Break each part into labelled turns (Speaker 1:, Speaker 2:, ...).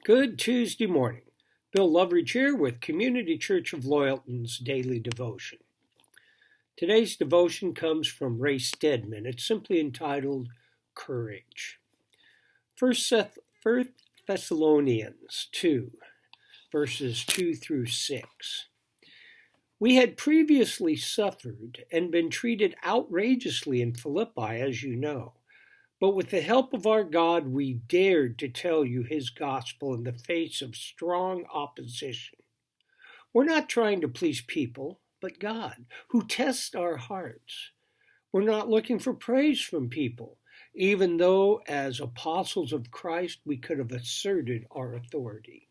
Speaker 1: Good Tuesday morning. Bill Loveridge here with Community Church of Loyalton's Daily Devotion. Today's devotion comes from Ray Stedman. It's simply entitled Courage. First Thessalonians 2, verses 2 through 6. We had previously suffered and been treated outrageously in Philippi, as you know. But with the help of our God, we dared to tell you his gospel in the face of strong opposition. We're not trying to please people, but God, who tests our hearts. We're not looking for praise from people, even though as apostles of Christ, we could have asserted our authority.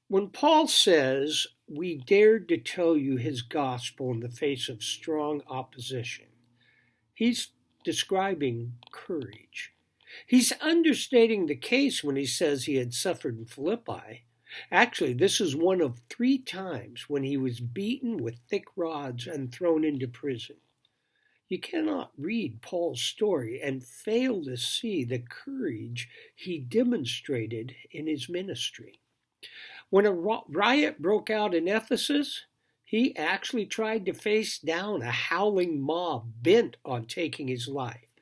Speaker 1: When Paul says, we dared to tell you his gospel in the face of strong opposition, he's describing courage. He's understating the case when he says he had suffered in Philippi. Actually, this is one of 3 times when he was beaten with thick rods and thrown into prison. You cannot read Paul's story and fail to see the courage he demonstrated in his ministry. When a riot broke out in Ephesus, he actually tried to face down a howling mob bent on taking his life.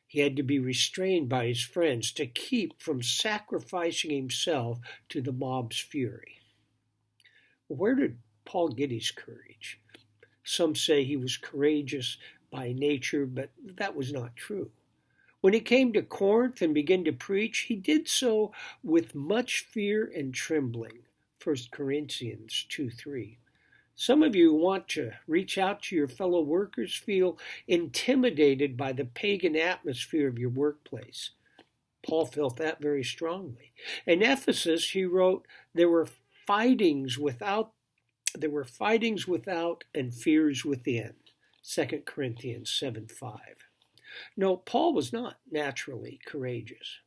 Speaker 1: He had to be restrained by his friends to keep from sacrificing himself to the mob's fury. Where did Paul get his courage? Some say he was courageous by nature, but that was not true. When he came to Corinth and began to preach, he did so with much fear and trembling. 1 Corinthians 2:3. Some of you want to reach out to your fellow workers, feel intimidated by the pagan atmosphere of your workplace. Paul felt that very strongly. In Ephesus, he wrote, there were fightings without and fears within. 2 Corinthians 7:5. No, Paul was not naturally courageous.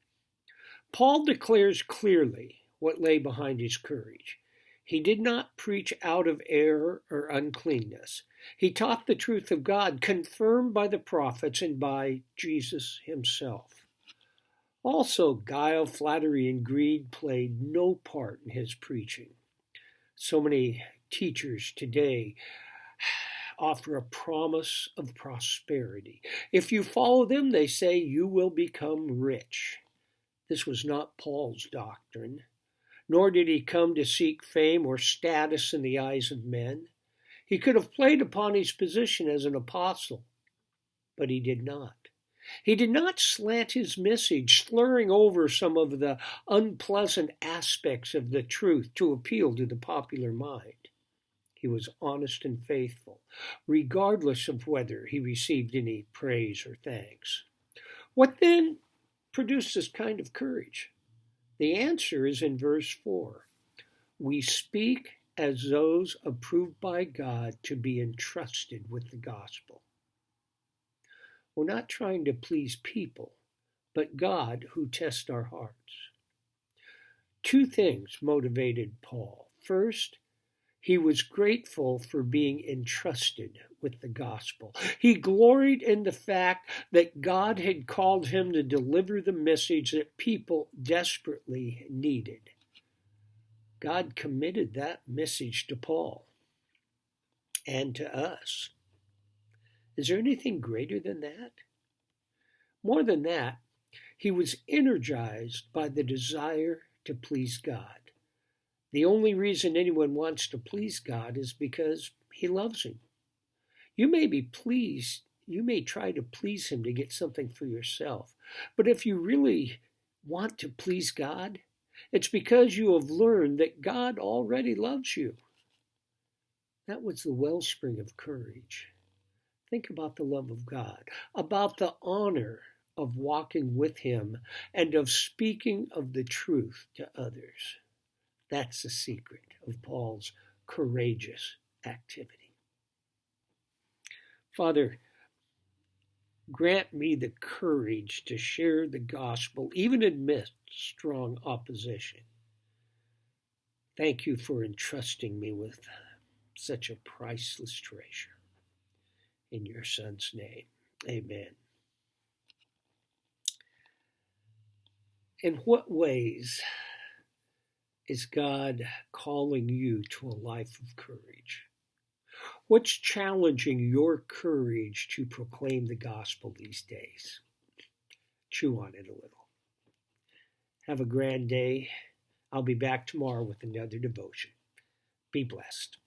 Speaker 1: Paul declares clearly what lay behind his courage. He did not preach out of error or uncleanness. He taught the truth of God, confirmed by the prophets and by Jesus himself. Also, guile, flattery, and greed played no part in his preaching. So many teachers today offer a promise of prosperity. If you follow them, they say you will become rich. This was not Paul's doctrine. Nor did he come to seek fame or status in the eyes of men. He could have played upon his position as an apostle, but he did not. He did not slant his message, slurring over some of the unpleasant aspects of the truth to appeal to the popular mind. He was honest and faithful, regardless of whether he received any praise or thanks. What then produced this kind of courage? The answer is in verse 4. We speak as those approved by God to be entrusted with the gospel. We're not trying to please people, but God who tests our hearts. 2 things motivated Paul. First, he was grateful for being entrusted with the gospel. He gloried in the fact that God had called him to deliver the message that people desperately needed. God committed that message to Paul and to us. Is there anything greater than that? More than that, he was energized by the desire to please God. The only reason anyone wants to please God is because he loves him. You may try to please him to get something for yourself. But if you really want to please God, it's because you have learned that God already loves you. That was the wellspring of courage. Think about the love of God, about the honor of walking with him, and of speaking of the truth to others. That's the secret of Paul's courageous activity. Father, grant me the courage to share the gospel, even amidst strong opposition. Thank you for entrusting me with such a priceless treasure. In your Son's name, amen. In what ways is God calling you to a life of courage? What's challenging your courage to proclaim the gospel these days? Chew on it a little. Have a grand day. I'll be back tomorrow with another devotion. Be blessed.